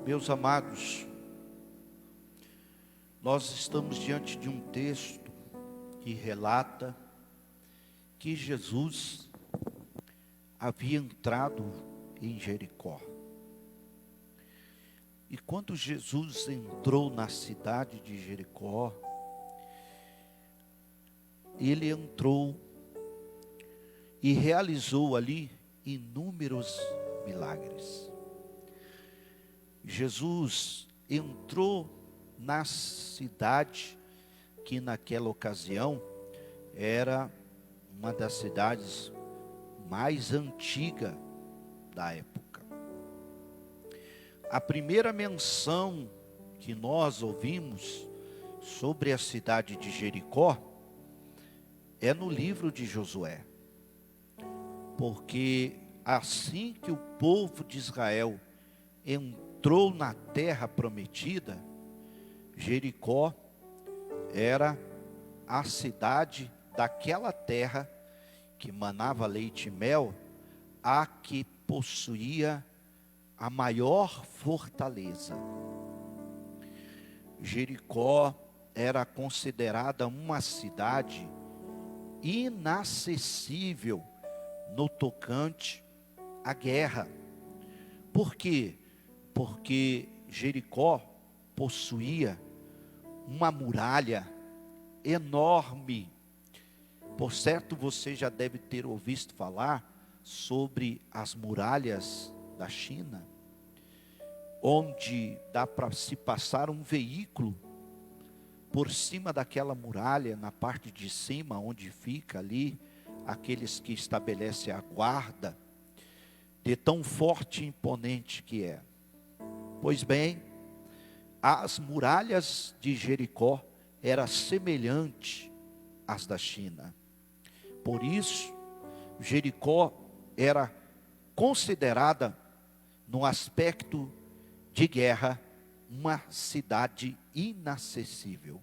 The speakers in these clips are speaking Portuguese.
Meus amados, nós estamos diante de um texto que relata que Jesus havia entrado em Jericó. E quando Jesus entrou na cidade de Jericó, ele entrou e realizou ali inúmeros milagres. Jesus entrou na cidade que naquela ocasião era uma das cidades mais antigas da época. A primeira menção que nós ouvimos sobre a cidade de Jericó é no livro de Josué, porque assim que o povo de Israel entrou na terra prometida, Jericó era a cidade daquela terra que manava leite e mel, a que possuía a maior fortaleza. Jericó era considerada uma cidade inacessível no tocante à guerra. Por quê? Porque Jericó possuía uma muralha enorme. Por certo, você já deve ter ouvido falar sobre as muralhas da China, onde dá para se passar um veículo por cima daquela muralha, na parte de cima, onde fica ali aqueles que estabelecem a guarda, de tão forte e imponente que é. Pois bem, as muralhas de Jericó eram semelhantes às da China. Por isso, Jericó era considerada, no aspecto de guerra, uma cidade inacessível.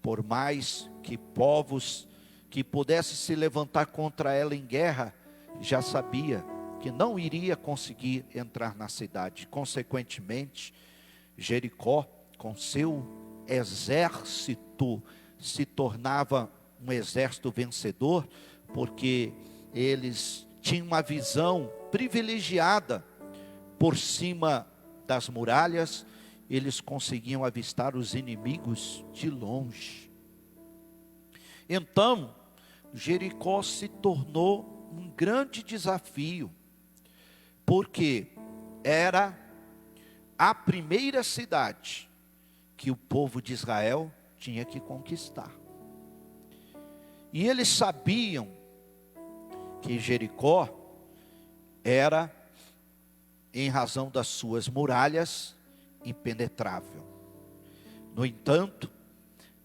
Por mais que povos que pudessem se levantar contra ela em guerra, já sabia que não iria conseguir entrar na cidade. Consequentemente, Jericó, com seu exército, se tornava um exército vencedor, porque eles tinham uma visão privilegiada. Por cima das muralhas, eles conseguiam avistar os inimigos de longe. Então, Jericó se tornou um grande desafio, porque era a primeira cidade que o povo de Israel tinha que conquistar. E eles sabiam que Jericó era, em razão das suas muralhas, impenetrável. No entanto,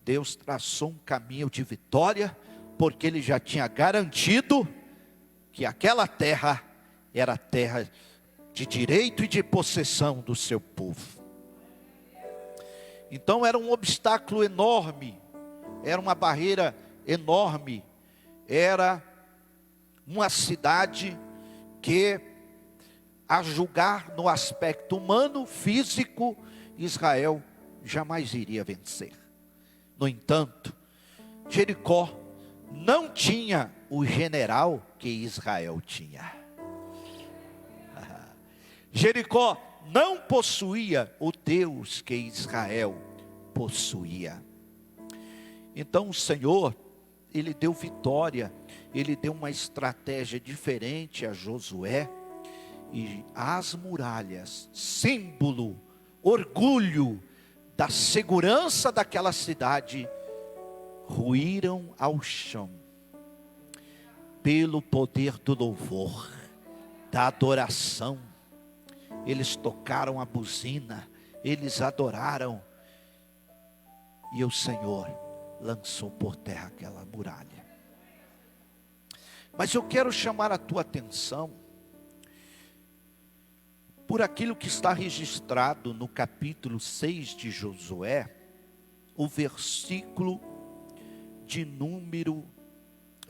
Deus traçou um caminho de vitória, porque Ele já tinha garantido que aquela terra era terra de direito e de possessão do seu povo. Então era um obstáculo enorme, era uma barreira enorme, era uma cidade que, a julgar no aspecto humano, físico, Israel jamais iria vencer. No entanto, Jericó não tinha o general que Israel tinha. Jericó não possuía o Deus que Israel possuía. Então o Senhor, Ele deu vitória, Ele deu uma estratégia diferente a Josué, e as muralhas, símbolo, orgulho da segurança daquela cidade, ruíram ao chão, pelo poder do louvor, da adoração. Eles tocaram a buzina, eles adoraram, e o Senhor lançou por terra aquela muralha. Mas eu quero chamar a tua atenção por aquilo que está registrado no capítulo 6 de Josué, o versículo de número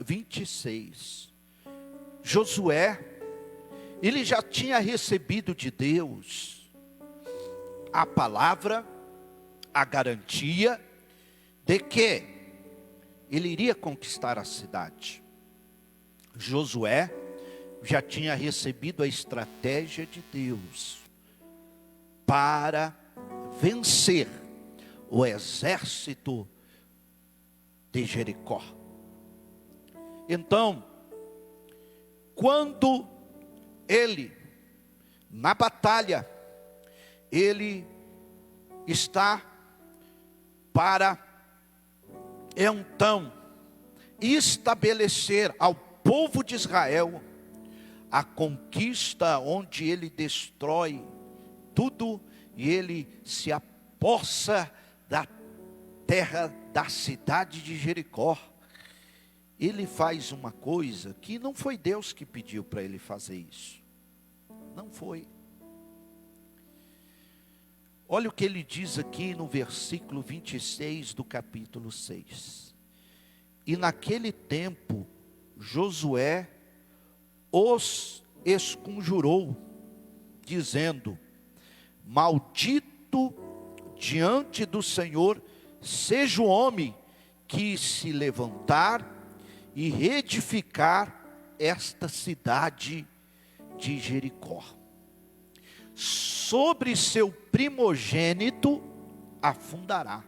26. Josué, ele já tinha recebido de Deus a palavra, a garantia de que ele iria conquistar a cidade. Josué já tinha recebido a estratégia de Deus para vencer o exército de Jericó. Então, quando ele, na batalha, ele está para então estabelecer ao povo de Israel a conquista, onde ele destrói tudo e ele se apossa da terra da cidade de Jericó. Ele faz uma coisa que não foi Deus que pediu para ele fazer isso. Não foi. Olha o que ele diz aqui no versículo 26 do capítulo 6. E naquele tempo, Josué os esconjurou, dizendo: maldito diante do Senhor seja o homem que se levantar e reedificar esta cidade de Jericó. Sobre seu primogênito afundará,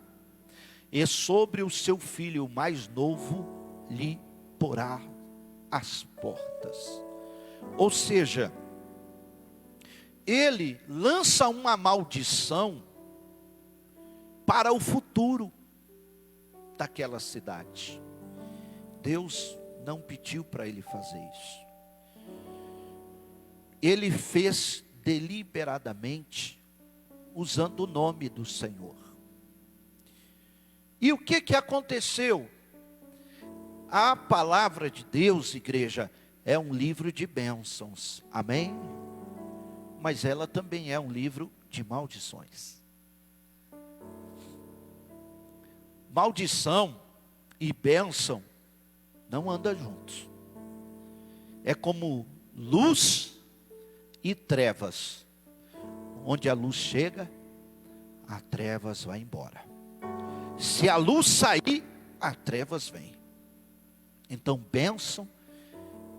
e sobre o seu filho mais novo lhe porá as portas. Ou seja, ele lança uma maldição para o futuro daquela cidade. Deus não pediu para ele fazer isso. Ele fez deliberadamente, usando o nome do Senhor. E o que aconteceu? A palavra de Deus, igreja, é um livro de bênçãos, amém? Mas ela também é um livro de maldições. Maldição e bênção não andam juntos. É como luz e trevas. Onde a luz chega, a trevas vai embora. Se a luz sair, a trevas vem. Então bênção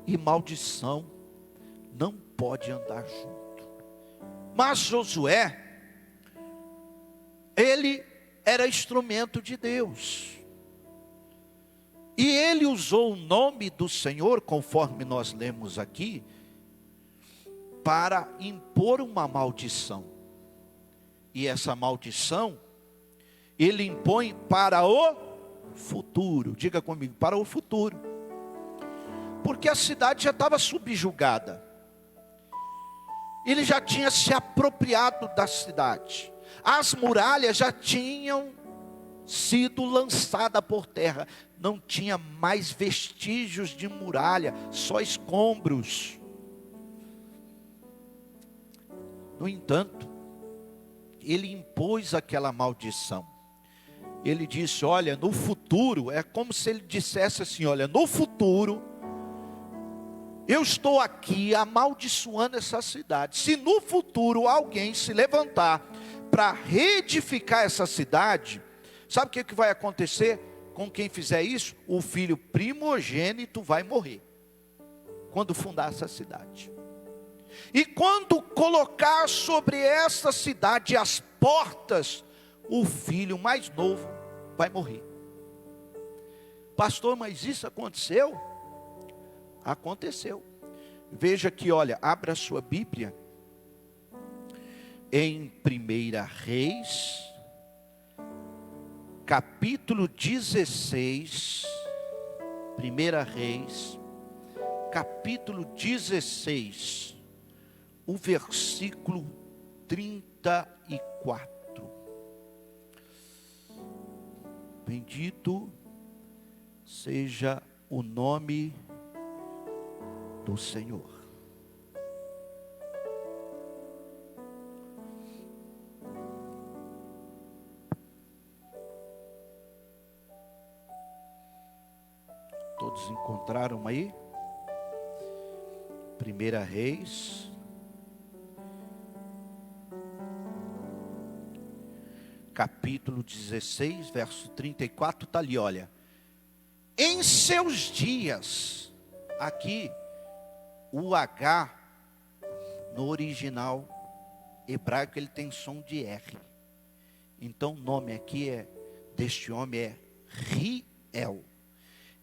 e maldição não pode andar junto. Mas Josué, ele era instrumento de Deus. E ele usou o nome do Senhor, conforme nós lemos aqui, para impor uma maldição. E essa maldição, ele impõe para o futuro. Diga comigo, para o futuro. Porque a cidade já estava subjugada. Ele já tinha se apropriado da cidade. As muralhas já tinham sido lançadas por terra. Não tinha mais vestígios de muralha, só escombros. No entanto, ele impôs aquela maldição. Ele disse: olha, no futuro, é como se ele dissesse assim: olha, no futuro, eu estou aqui amaldiçoando essa cidade. Se no futuro alguém se levantar para reedificar essa cidade, sabe o que vai acontecer com quem fizer isso? O filho primogênito vai morrer quando fundar essa cidade. E quando colocar sobre essa cidade as portas, o filho mais novo vai morrer. Pastor, mas isso aconteceu? Aconteceu. Veja aqui, olha, abra a sua Bíblia em 1 Reis, capítulo 16. 1 Reis, capítulo 16, o versículo 34. Bendito seja o nome do Senhor. Todos encontraram aí? 1 Reis, capítulo 16, verso 34, está ali, olha. Em seus dias, aqui, o H, no original hebraico, ele tem som de R. Então o nome aqui deste homem é Riel.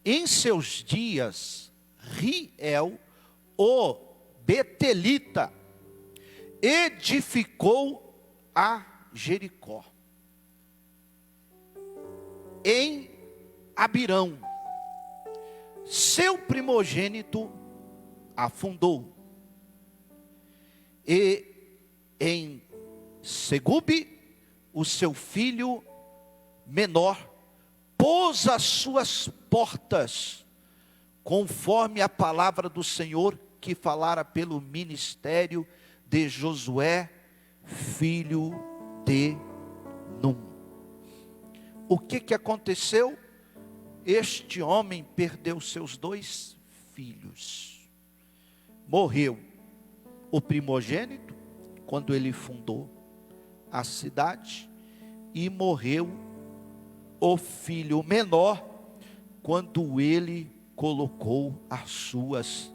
Em seus dias, Riel, o betelita, edificou a Jericó, em Abirão, seu primogênito afundou, e em Segube, o seu filho menor, pôs as suas portas, conforme a palavra do Senhor que falara pelo ministério de Josué, filho de Num. O que aconteceu? Este homem perdeu seus 2 filhos. Morreu o primogênito, quando ele fundou a cidade, e morreu o filho menor, quando ele colocou as suas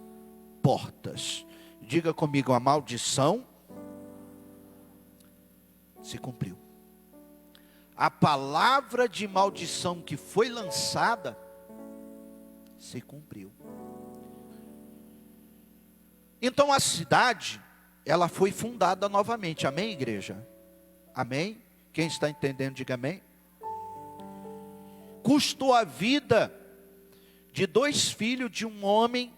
portas. Diga comigo, a maldição se cumpriu. A palavra de maldição que foi lançada se cumpriu. Então a cidade, ela foi fundada novamente. Amém, igreja? Amém? Quem está entendendo, diga amém. Custou a vida de 2 filhos de um homem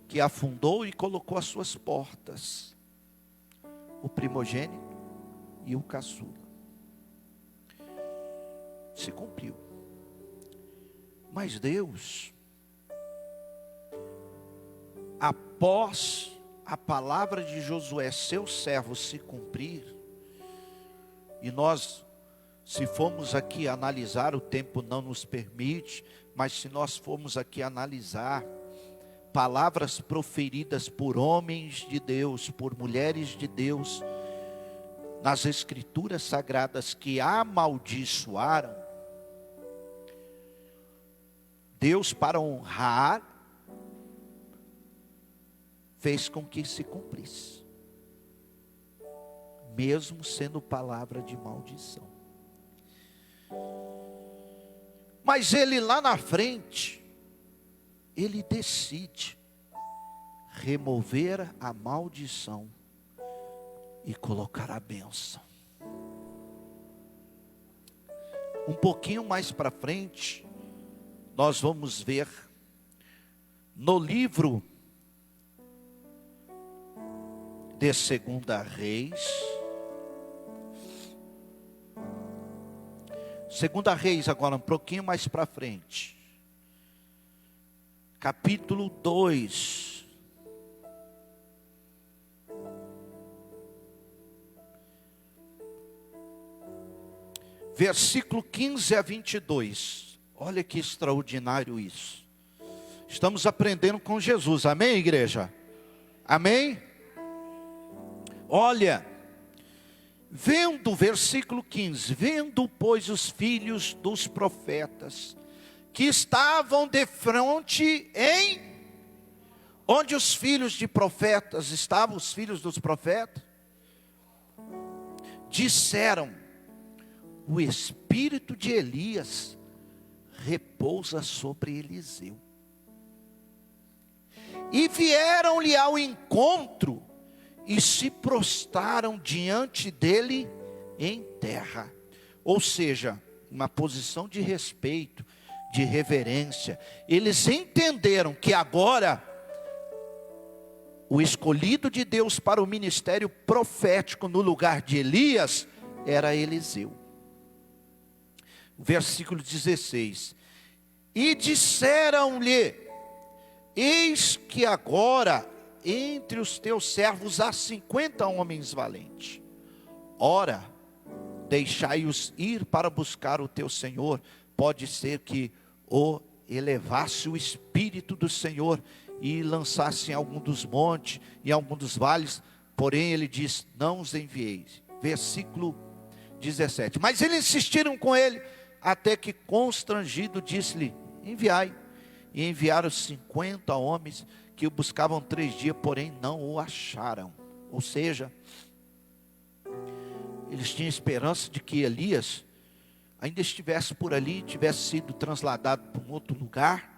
que afundou e colocou as suas portas, o primogênito e o caçula. Se cumpriu. Mas Deus, após a palavra de Josué, seu servo, se cumprir, e nós, se formos aqui analisar, o tempo não nos permite, mas se nós formos aqui analisar palavras proferidas por homens de Deus, por mulheres de Deus, nas escrituras sagradas, que amaldiçoaram, Deus, para honrar, fez com que se cumprisse, mesmo sendo palavra de maldição. Mas ele lá na frente, ele decide remover a maldição e colocar a bênção. Um pouquinho mais para frente, nós vamos ver no livro de 2 Reis. 2 Reis, agora um pouquinho mais para frente. Capítulo 2. Versículo 15 a 22. Olha que extraordinário isso. Estamos aprendendo com Jesus. Amém, igreja? Amém? Olha, vendo, versículo 15, vendo, pois, os filhos dos profetas, que estavam de frente onde os filhos de profetas estavam, os filhos dos profetas, disseram: o espírito de Elias repousa sobre Eliseu. E vieram-lhe ao encontro e se prostraram diante dele em terra. Ou seja, uma posição de respeito, de reverência. Eles entenderam que agora o escolhido de Deus para o ministério profético no lugar de Elias era Eliseu. Versículo 16. E disseram-lhe: eis que agora entre os teus servos há 50 homens valentes. Ora, deixai-os ir para buscar o teu Senhor. Pode ser que o elevasse o Espírito do Senhor e lançasse em algum dos montes, em algum dos vales. Porém ele diz: não os enviei. Versículo 17. Mas eles insistiram com ele, até que constrangido disse-lhe: enviai. E enviaram 50 homens, que o buscavam 3 dias, porém não o acharam. Ou seja, eles tinham esperança de que Elias ainda estivesse por ali, tivesse sido trasladado para um outro lugar,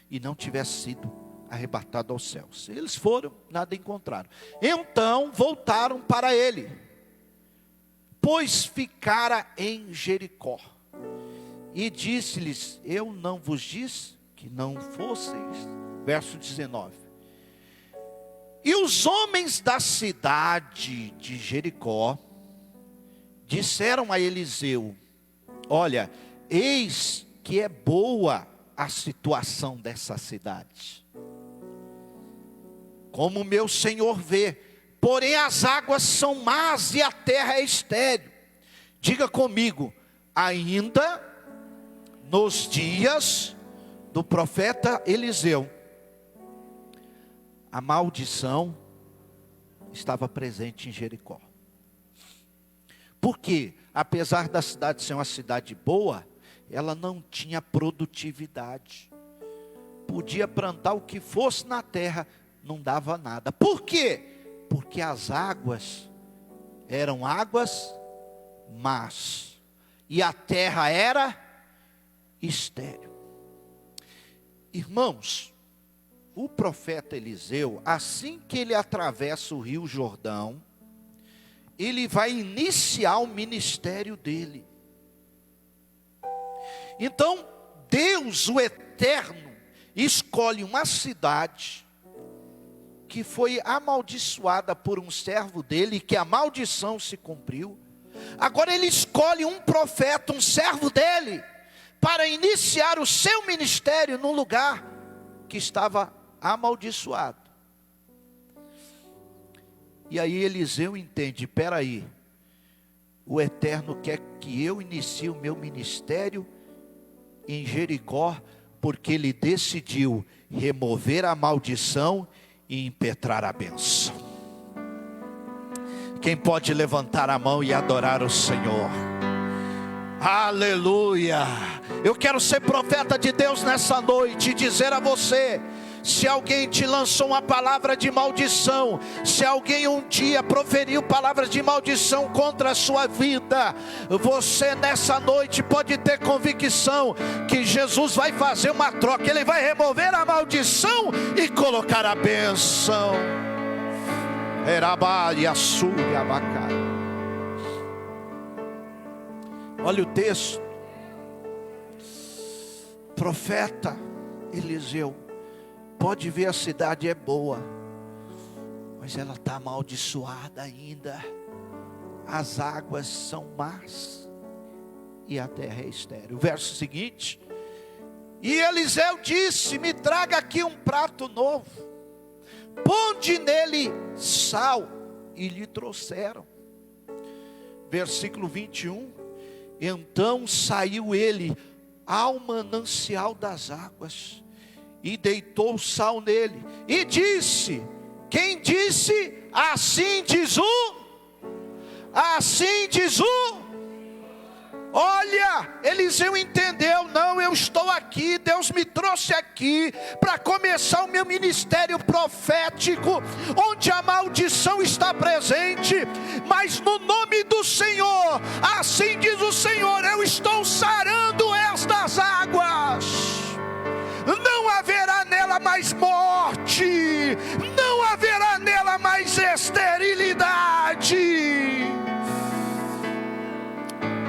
e não tivesse sido arrebatado aos céus. Eles foram, nada encontraram. Então voltaram para ele, pois ficara em Jericó. E disse-lhes: eu não vos disse que não fosseis? Verso 19. E os homens da cidade de Jericó disseram a Eliseu: olha, eis que é boa a situação dessa cidade, como meu senhor vê, porém as águas são más e a terra é estéril. Diga comigo: ainda nos dias do profeta Eliseu, a maldição estava presente em Jericó. Porque, apesar da cidade ser uma cidade boa, ela não tinha produtividade. Podia plantar o que fosse na terra, não dava nada. Por quê? Porque as águas eram águas más, e a terra era estéril. Irmãos, o profeta Eliseu, assim que ele atravessa o rio Jordão, ele vai iniciar o ministério dele. Então, Deus, o Eterno, escolhe uma cidade que foi amaldiçoada por um servo dele, que a maldição se cumpriu. Agora ele escolhe um profeta, um servo dele, para iniciar o seu ministério num lugar que estava amaldiçoado. E aí Eliseu entende: espera aí, o Eterno quer que eu inicie o meu ministério em Jericó, porque ele decidiu remover a maldição e impetrar a bênção. Quem pode levantar a mão e adorar o Senhor? Aleluia! Eu quero ser profeta de Deus nessa noite e dizer a você: se alguém te lançou uma palavra de maldição, se alguém um dia proferiu palavras de maldição contra a sua vida, você nessa noite pode ter convicção que Jesus vai fazer uma troca. Ele vai remover a maldição e colocar a bênção. Olha o texto. Profeta Eliseu, pode ver, a cidade é boa, mas ela está amaldiçoada ainda. As águas são más e a terra é estéril. O verso seguinte: e Eliseu disse: me traga aqui um prato novo, ponde nele sal. E lhe trouxeram. Versículo 21. Então saiu ele ao manancial das águas e deitou sal nele, e disse: quem disse? Assim diz o. Olha, Eliseu entendeu: não, eu estou aqui, Deus me trouxe aqui para começar o meu ministério profético, onde a maldição está presente, mas no nome do Senhor, assim diz o Senhor, eu estou sarando estas águas. Não haverá nela mais morte, não haverá nela mais esterilidade.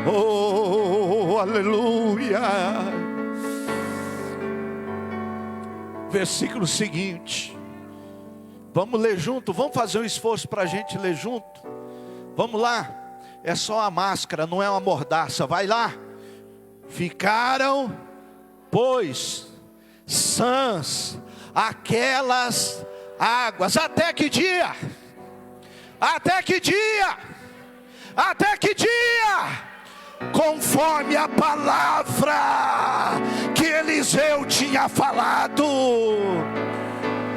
Oh, aleluia. Versículo seguinte. Vamos ler junto, vamos fazer um esforço para a gente ler junto. Vamos lá. É só a máscara, não é uma mordaça. Vai lá. Ficaram, pois, sãs aquelas águas. Até que dia? Até que dia? Até que dia? Conforme a palavra que Eliseu tinha falado.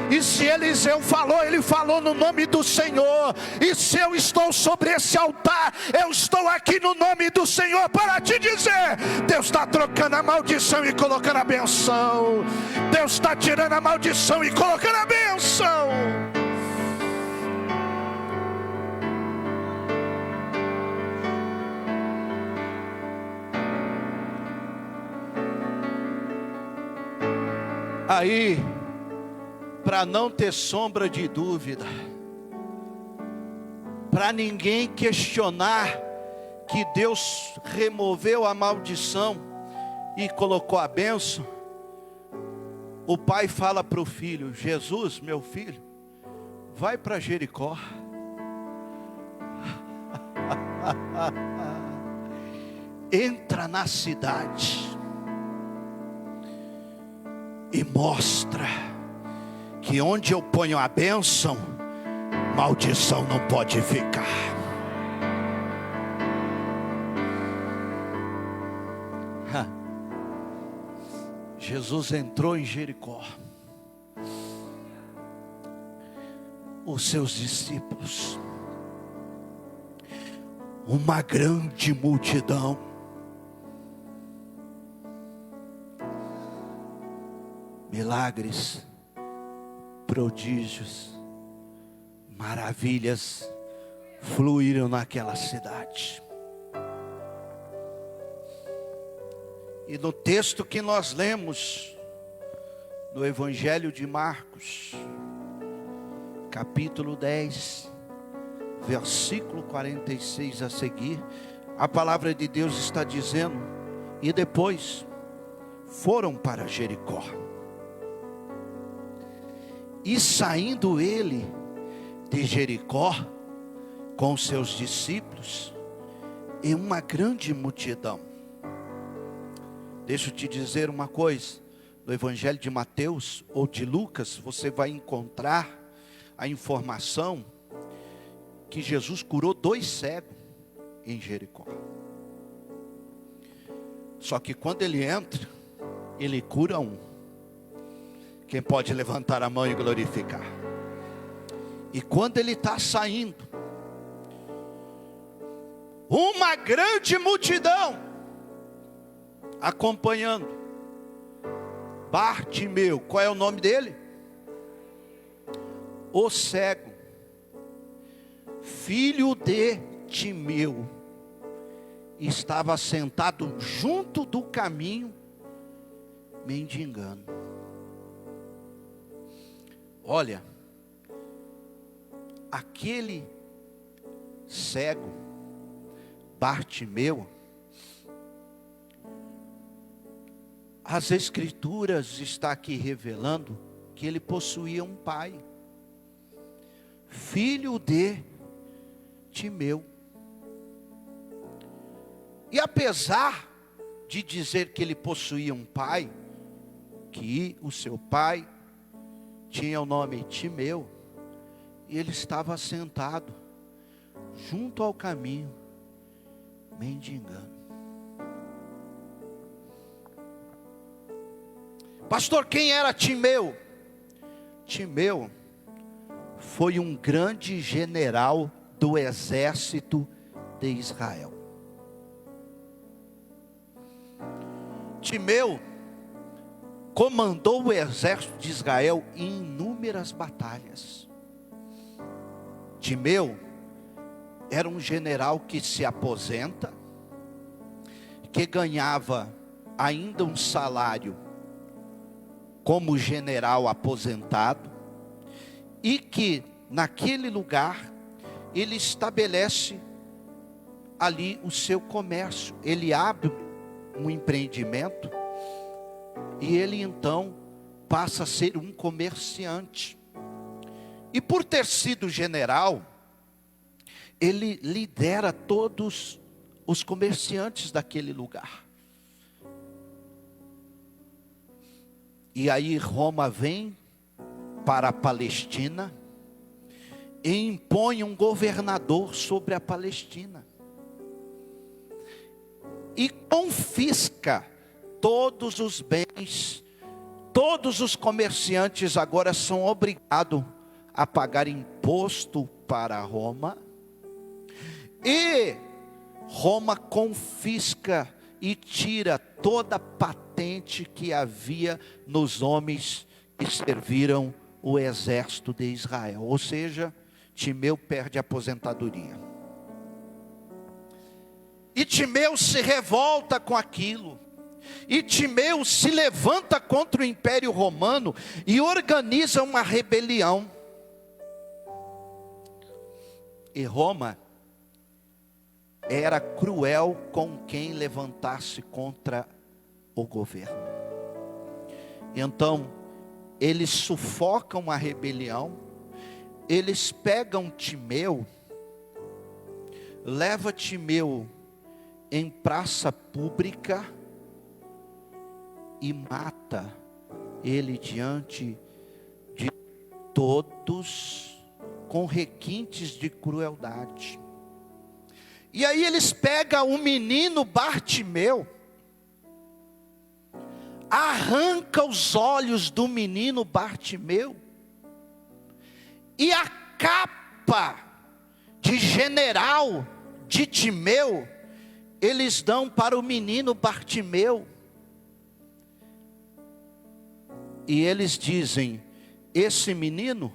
E se Eliseu falou, ele falou no nome do Senhor. E se eu estou sobre esse altar, eu estou aqui no nome do Senhor para te dizer: Deus está trocando a maldição e colocando a benção. Deus está tirando a maldição e colocando a benção. Aí, para não ter sombra de dúvida, para ninguém questionar que Deus removeu a maldição e colocou a bênção, o pai fala para o filho: Jesus, meu filho, vai para Jericó. Entra na cidade e mostra que onde eu ponho a bênção, maldição não pode ficar. Jesus entrou em Jericó. Os seus discípulos, uma grande multidão, milagres, prodígios, maravilhas fluíram naquela cidade. E no texto que nós lemos, no Evangelho de Marcos, capítulo 10, versículo 46 a seguir, a palavra de Deus está dizendo: e depois foram para Jericó. E saindo ele de Jericó com seus discípulos e uma grande multidão. Deixa eu te dizer uma coisa: no Evangelho de Mateus ou de Lucas, você vai encontrar a informação que Jesus curou 2 cegos em Jericó. Só que quando ele entra, ele cura um. Quem pode levantar a mão e glorificar? E quando ele está saindo, uma grande multidão acompanhando. Bartimeu, qual é o nome dele? O cego, filho de Timeu, estava sentado junto do caminho, mendigando. Olha, aquele cego, Bartimeu, as escrituras está aqui revelando que ele possuía um pai, filho de Timeu. E apesar de dizer que ele possuía um pai, que o seu pai tinha o nome Timeu, e ele estava sentado junto ao caminho, mendigando. Pastor, quem era Timeu? Timeu foi um grande general do exército de Israel. Timeu comandou o exército de Israel em inúmeras batalhas. Timeu era um general que se aposenta, que ganhava ainda um salário como general aposentado, e que naquele lugar ele estabelece ali o seu comércio. Ele abre um empreendimento e ele então passa a ser um comerciante. E por ter sido general, ele lidera todos os comerciantes daquele lugar. E aí Roma vem para a Palestina e impõe um governador sobre a Palestina. E confisca todos os bens, todos os comerciantes agora são obrigados a pagar imposto para Roma. E Roma confisca e tira toda a patente que havia nos homens que serviram o exército de Israel. Ou seja, Timeu perde a aposentadoria. E Timeu se revolta com aquilo. E Timeu se levanta contra o Império Romano e organiza uma rebelião. E Roma era cruel com quem levantasse contra o governo. Então, eles sufocam a rebelião, eles pegam Timeu, leva Timeu em praça pública e mata ele diante de todos, com requintes de crueldade. E aí eles pegam o menino Bartimeu, arranca os olhos do menino Bartimeu, e a capa de general de Timeu, eles dão para o menino Bartimeu. E eles dizem: esse menino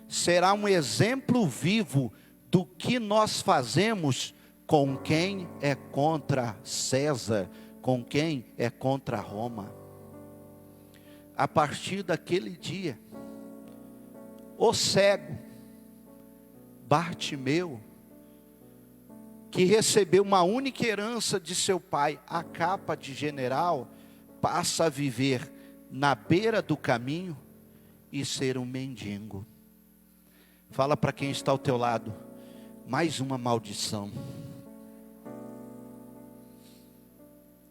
será um exemplo vivo do que nós fazemos com quem é contra César, com quem é contra Roma. A partir daquele dia, o cego Bartimeu, que recebeu uma única herança de seu pai, a capa de general, passa a viver na beira do caminho e ser um mendigo. Fala para quem está ao teu lado: mais uma maldição.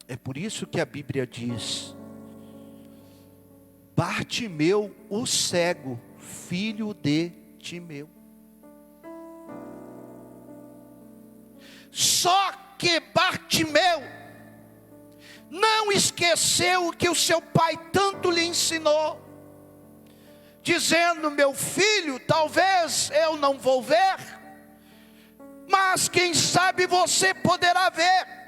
É por isso que a Bíblia diz: Bartimeu, o cego, filho de Timeu. Só que Bartimeu não esqueceu o que o seu pai tanto lhe ensinou, dizendo: meu filho, talvez eu não vou ver, mas quem sabe você poderá ver.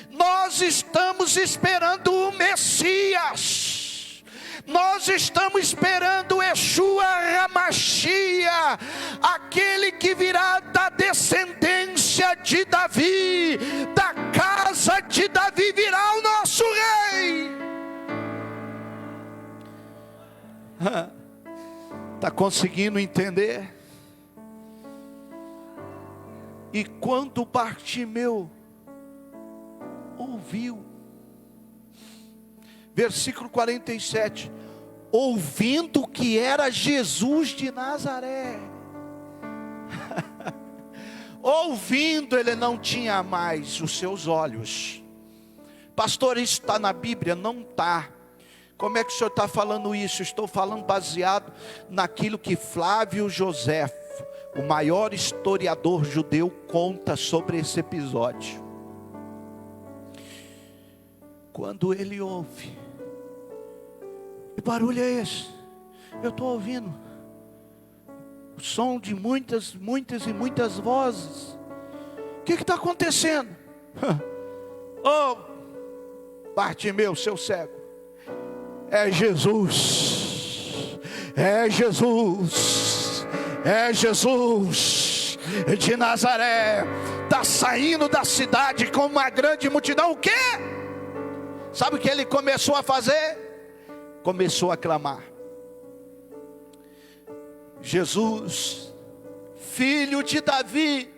Nós estamos esperando o Messias, nós estamos esperando o Yeshua HaMashiach, aquele que virá da descendência de Davi, da casa de Davi virá o nosso rei. Está conseguindo entender? E quando Bartimeu ouviu, versículo 47, ouvindo que era Jesus de Nazaré, ouvindo, ele não tinha mais os seus olhos. Pastor, isso está na Bíblia? Não está. Como é que o senhor está falando isso? Estou falando baseado naquilo que Flávio José, o maior historiador judeu, conta sobre esse episódio. Quando ele ouve: que barulho é esse? Eu estou ouvindo o som de muitas e muitas vozes. O que está acontecendo? Oh, Bartimeu, seu cego, é Jesus, é Jesus, é Jesus de Nazaré, está saindo da cidade com uma grande multidão. O quê? Sabe o que ele começou a fazer? Começou a clamar: Jesus, filho de Davi,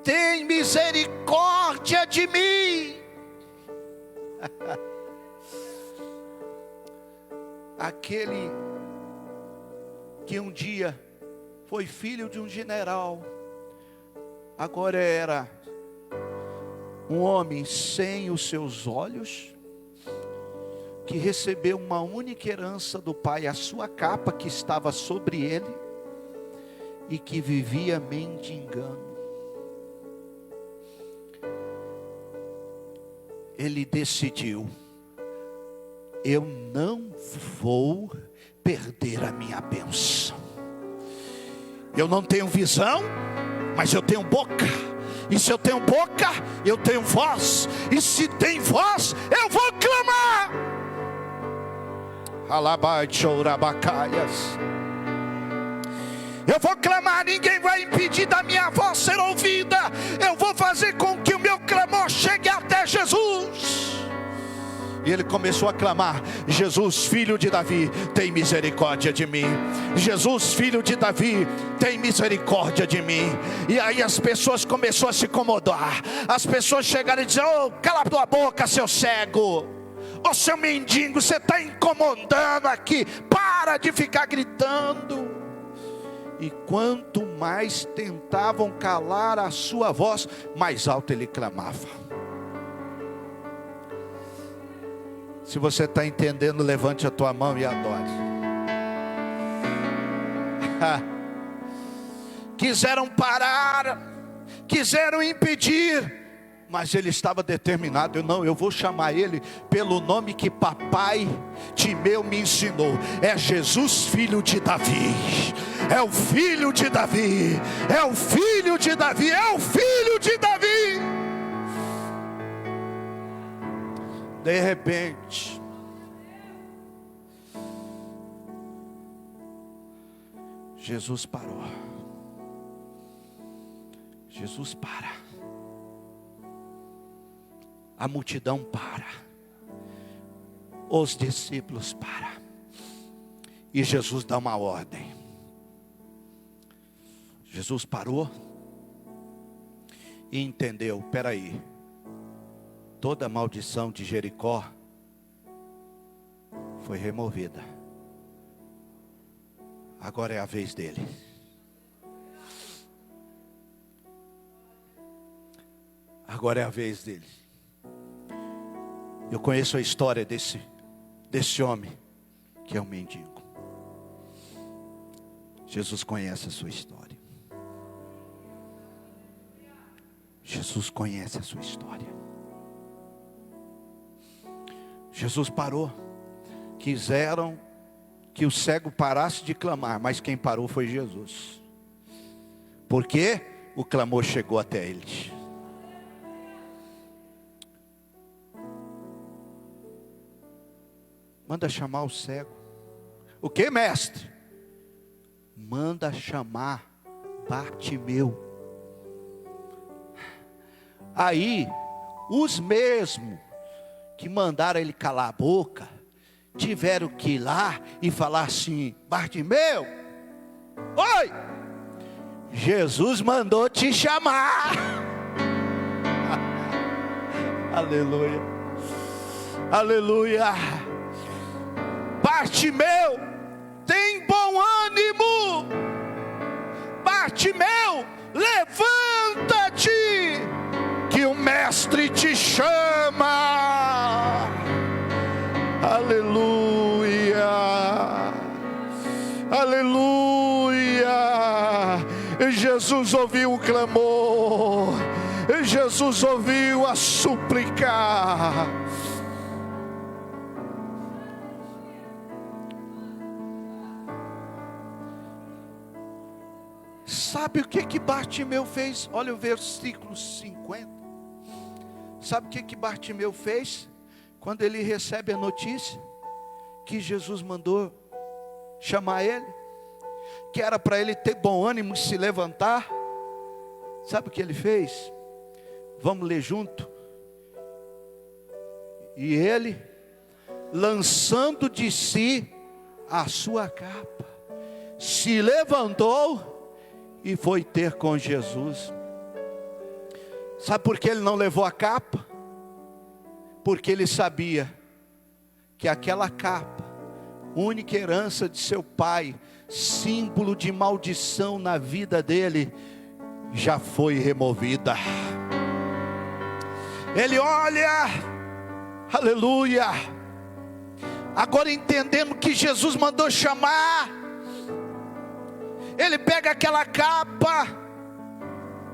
tem misericórdia de mim. Aquele que um dia foi filho de um general, agora era um homem sem os seus olhos, que recebeu uma única herança do pai, a sua capa que estava sobre ele, e que vivia mendigando. Ele decidiu: eu não vou perder a minha bênção. Eu não tenho visão, mas eu tenho boca. E se eu tenho boca, eu tenho voz. E se tem voz, eu vou clamar. Alabaixourabacaias. Eu vou clamar, ninguém vai impedir da minha voz ser ouvida. Eu vou fazer com que o meu clamor chegue até Jesus. E ele começou a clamar: Jesus, filho de Davi, tem misericórdia de mim. Jesus, filho de Davi, tem misericórdia de mim. E aí as pessoas começaram a se incomodar. As pessoas chegaram e disseram: oh, cala a tua boca, seu cego. Ô seu mendigo, você está incomodando aqui. Para de ficar gritando. E quanto mais tentavam calar a sua voz, mais alto ele clamava. Se você está entendendo, levante a tua mão e adore. Quiseram parar, quiseram impedir, mas ele estava determinado. Eu vou chamar ele pelo nome que papai Timeu me ensinou. É Jesus, filho de Davi. É o filho de Davi. É o filho de Davi. É o filho de Davi. De repente, Jesus parou. Jesus para. A multidão para. Os discípulos param. E Jesus dá uma ordem. Jesus parou e entendeu: peraí, toda a maldição de Jericó foi removida. Agora é a vez dele. Agora é a vez dele. Eu conheço a história desse homem que é um mendigo. Jesus conhece a sua história. Jesus conhece a sua história. Jesus parou. Quiseram que o cego parasse de clamar, mas quem parou foi Jesus. Porque o clamor chegou até eles. Manda chamar o cego. O que, mestre? Manda chamar Bartimeu. Aí, os mesmos que mandaram ele calar a boca, tiveram que ir lá e falar assim: Bartimeu, oi, Jesus mandou te chamar. Aleluia, aleluia. Bartimeu, tem bom ânimo. Bartimeu, levanta-te, que o mestre te chama. Aleluia, aleluia. Jesus ouviu o clamor, Jesus ouviu a súplica. Sabe o que Bartimeu fez? Olha o versículo 50. Sabe o que Bartimeu fez? Quando ele recebe a notícia que Jesus mandou chamar ele, que era para ele ter bom ânimo e se levantar. Sabe o que ele fez? Vamos ler junto. E ele, lançando de si a sua capa, se levantou e foi ter com Jesus. Sabe por que ele não levou a capa? Porque ele sabia que aquela capa, única herança de seu pai, símbolo de maldição na vida dele, já foi removida. Ele olha, aleluia, agora entendendo que Jesus mandou chamar, ele pega aquela capa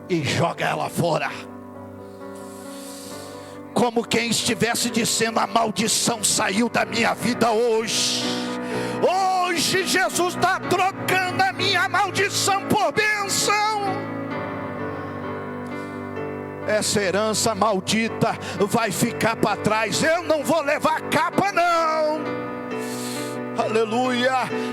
e joga ela fora. como quem estivesse dizendo: a maldição saiu da minha vida hoje. Hoje Jesus está trocando a minha maldição por bênção. Essa herança maldita vai ficar para trás. Eu não vou levar capa não. Aleluia.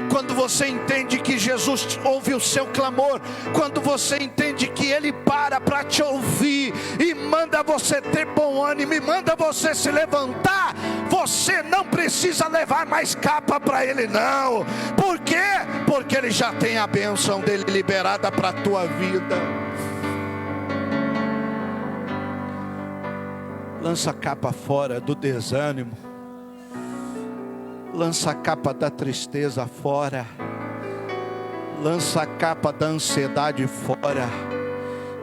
Quando você entende que Jesus ouve o seu clamor, quando você entende que Ele para te ouvir e manda você ter bom ânimo, e manda você se levantar, você não precisa levar mais capa para Ele não. Por quê? Porque Ele já tem a bênção dEle liberada para a tua vida. Lança a capa fora do desânimo. Lança a capa da tristeza fora. Lança a capa da ansiedade fora.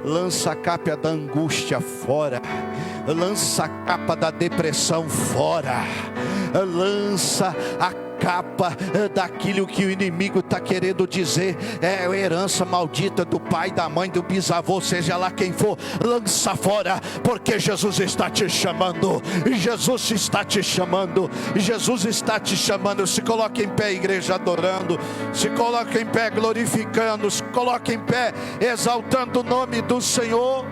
Lança a capa da angústia fora. Lança a capa da depressão fora. Lança a capa daquilo que o inimigo está querendo dizer é a herança maldita do pai, da mãe, do bisavô, seja lá quem for. Lança fora, porque Jesus está te chamando. Jesus está te chamando. Jesus está te chamando. Se coloque em pé, igreja, adorando. Se coloque em pé, glorificando. Se coloque em pé, exaltando o nome do Senhor.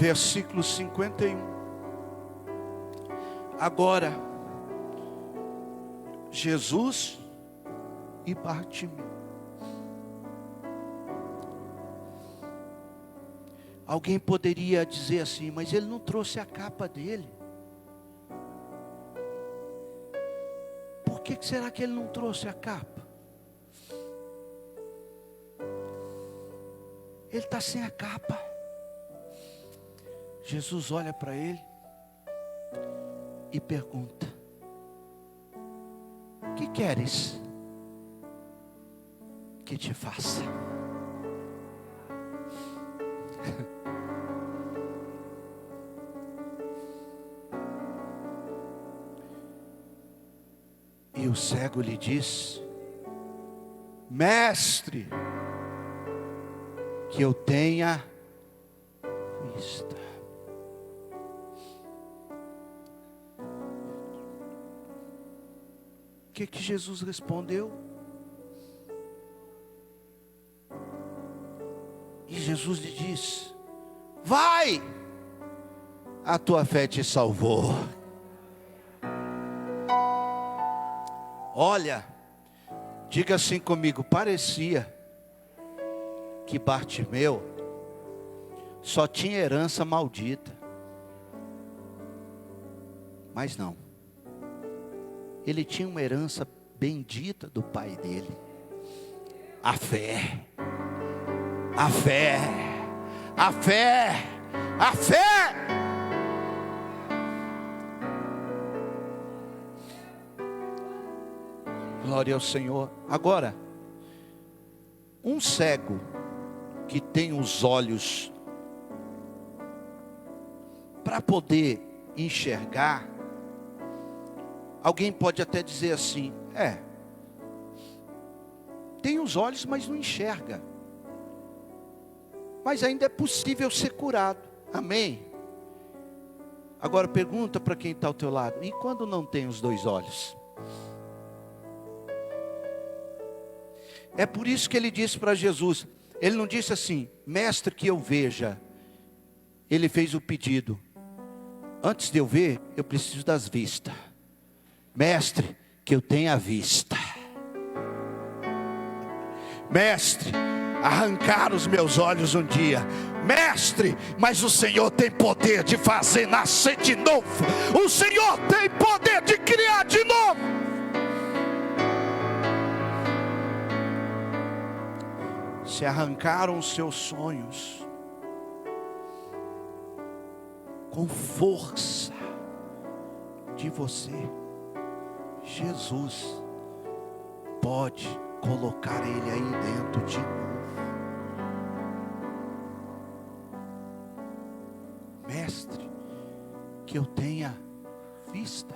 Versículo 51. Agora, Jesus e Bartimeu. Alguém poderia dizer assim: mas ele não trouxe a capa dele. Por que será que ele não trouxe a capa? Ele está sem a capa. Jesus olha para ele e pergunta: que queres que te faça? E o cego lhe diz: mestre, que eu tenha vista. O que Jesus respondeu? E Jesus lhe diz: vai, a tua fé te salvou. Olha, diga assim comigo: parecia que Bartimeu só tinha herança maldita, mas não. Ele tinha uma herança bendita do pai dele. A fé. A fé. A fé. A fé. Glória ao Senhor. Agora, um cego que tem os olhos para poder enxergar, alguém pode até dizer assim: tem os olhos, mas não enxerga. Mas ainda é possível ser curado. Amém? Agora pergunta para quem está ao teu lado: e quando não tem os dois olhos? É por isso que ele disse para Jesus. Ele não disse assim: mestre, que eu veja. Ele fez o pedido: antes de eu ver, eu preciso das vistas. Mestre, que eu tenha vista. Mestre, arrancar os meus olhos um dia. Mestre, mas o Senhor tem poder de fazer nascer de novo. O Senhor tem poder de criar de novo. Se arrancaram os seus sonhos com força de você, Jesus pode colocar ele aí dentro de novo. Mestre, que eu tenha vista.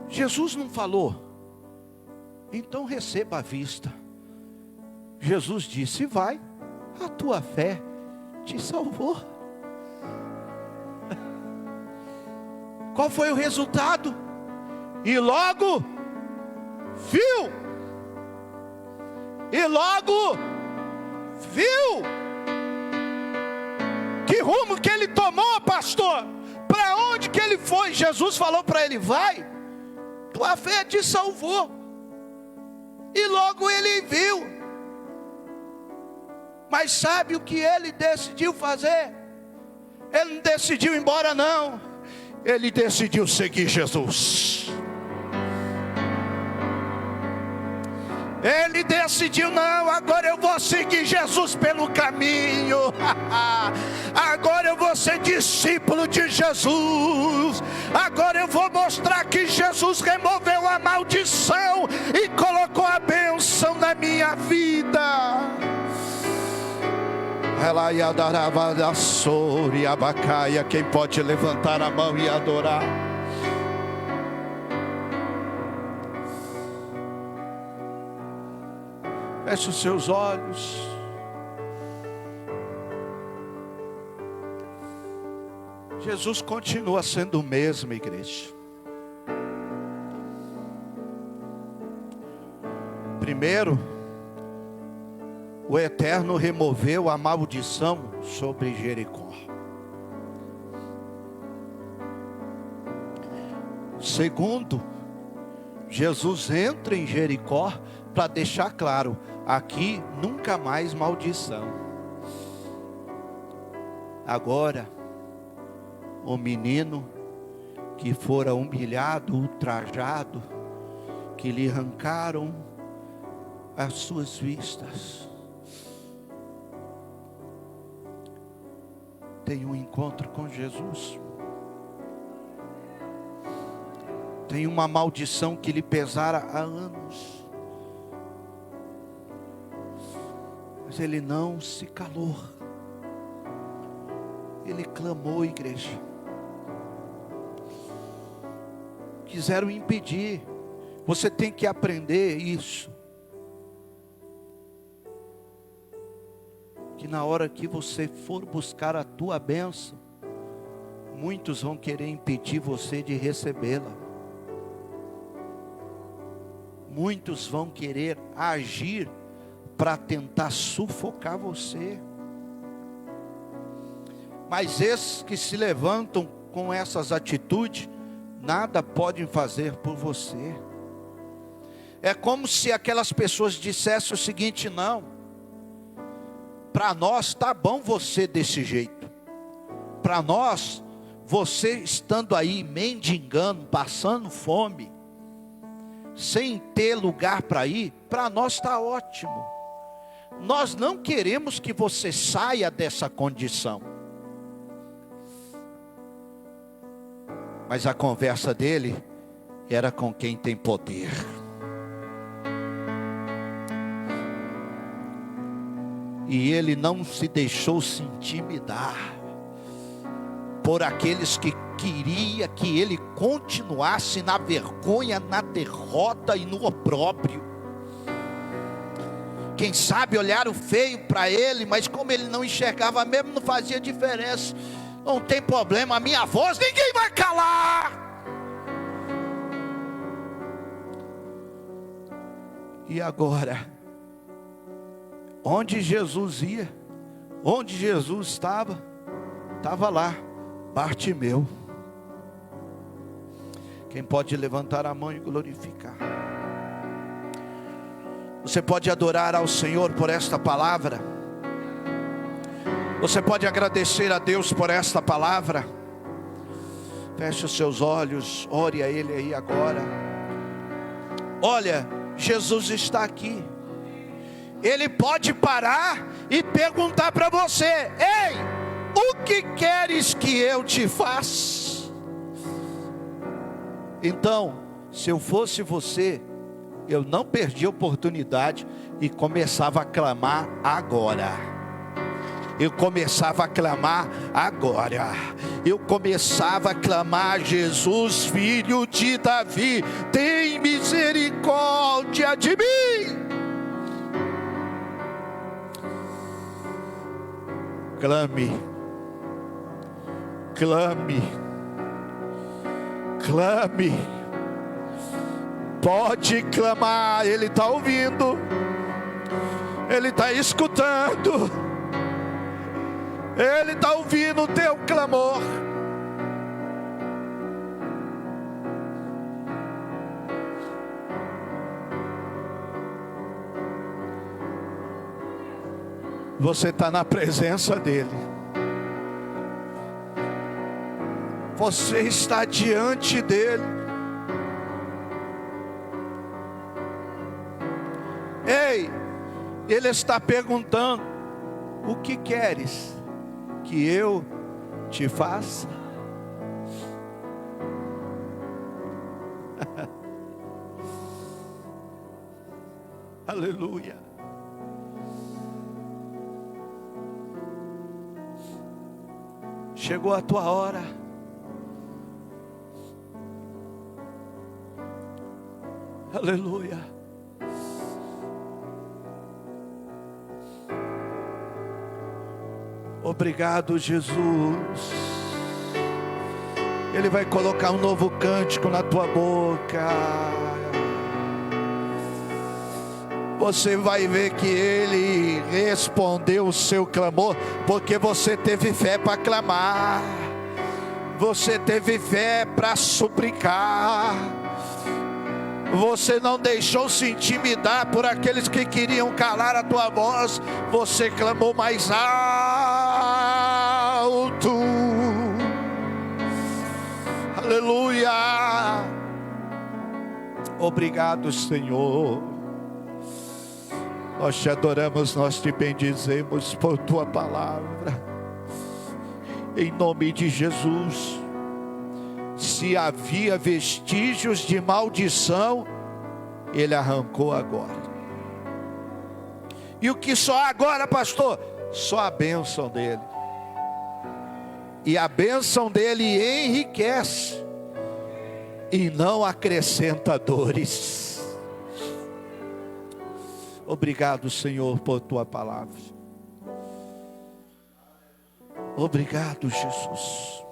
Jesus não falou, então receba a vista. Jesus disse, vai, a tua fé te salvou. Qual foi o resultado? E logo viu. E logo viu. Que rumo que ele tomou, pastor? Para onde que ele foi? Jesus falou para ele, vai, tua fé te salvou. E logo ele viu. Mas sabe o que ele decidiu fazer? Ele não decidiu ir embora não. Ele decidiu seguir Jesus. Ele decidiu, não, agora eu vou seguir Jesus pelo caminho. Agora eu vou ser discípulo de Jesus. Agora eu vou mostrar que Jesus removeu a maldição e colocou a bênção na minha vida. Quem pode levantar a mão e adorar? Feche os seus olhos. Jesus continua sendo o mesmo, igreja. Primeiro, o Eterno removeu a maldição sobre Jericó. Segundo, Jesus entra em Jericó para deixar claro, aqui nunca mais maldição. Agora, o menino que fora humilhado, ultrajado, que lhe arrancaram as suas vistas, tem um encontro com Jesus. Tem uma maldição que lhe pesara há anos, mas ele não se calou. Ele clamou, igreja. Quiseram impedir. Você tem que aprender isso, que na hora que você for buscar a tua bênção, muitos vão querer impedir você de recebê-la. Muitos vão querer agir para tentar sufocar você. Mas esses que se levantam com essas atitudes, nada podem fazer por você. É como se aquelas pessoas dissessem o seguinte, não, para nós tá bom você desse jeito. Para nós, você estando aí mendigando, passando fome, sem ter lugar para ir, para nós está ótimo. Nós não queremos que você saia dessa condição. Mas a conversa dele era com quem tem poder. E ele não se deixou se intimidar por aqueles que queria que ele continuasse na vergonha, na derrota e no opróbrio. Quem sabe olharam feio para ele, mas como ele não enxergava mesmo, não fazia diferença. Não tem problema, a minha voz ninguém vai calar. E agora, onde Jesus ia, onde Jesus estava lá Bartimeu. Quem pode levantar a mão e glorificar? Você pode adorar ao Senhor por esta palavra. Você pode agradecer a Deus por esta palavra. Feche os seus olhos, ore a Ele aí agora. Olha, Jesus está aqui. Ele pode parar e perguntar para você: ei, o que queres que eu te faça? Então, se eu fosse você, eu não perdi a oportunidade e começava a clamar agora. eu começava a clamar agora. Eu começava a clamar: Jesus, filho de Davi, tem misericórdia de mim. Clame, clame, clame. Pode clamar, Ele está ouvindo, Ele está escutando, Ele está ouvindo o teu clamor. Você está na presença dEle, você está diante dEle. Ei, Ele está perguntando: o que queres que eu te faça? Aleluia. Chegou a tua hora. Aleluia. Obrigado, Jesus. Ele vai colocar um novo cântico na tua boca. Você vai ver que Ele respondeu o seu clamor, porque você teve fé para clamar, você teve fé para suplicar, você não deixou se intimidar por aqueles que queriam calar a tua voz, você clamou mais alto. Aleluia. Obrigado, Senhor. Nós te adoramos, nós te bendizemos por tua palavra, em nome de Jesus. Se havia vestígios de maldição, Ele arrancou agora. E o que só agora, pastor? Só a bênção dEle. E a bênção dEle enriquece e não acrescenta dores. Obrigado, Senhor, por tua palavra. Obrigado, Jesus.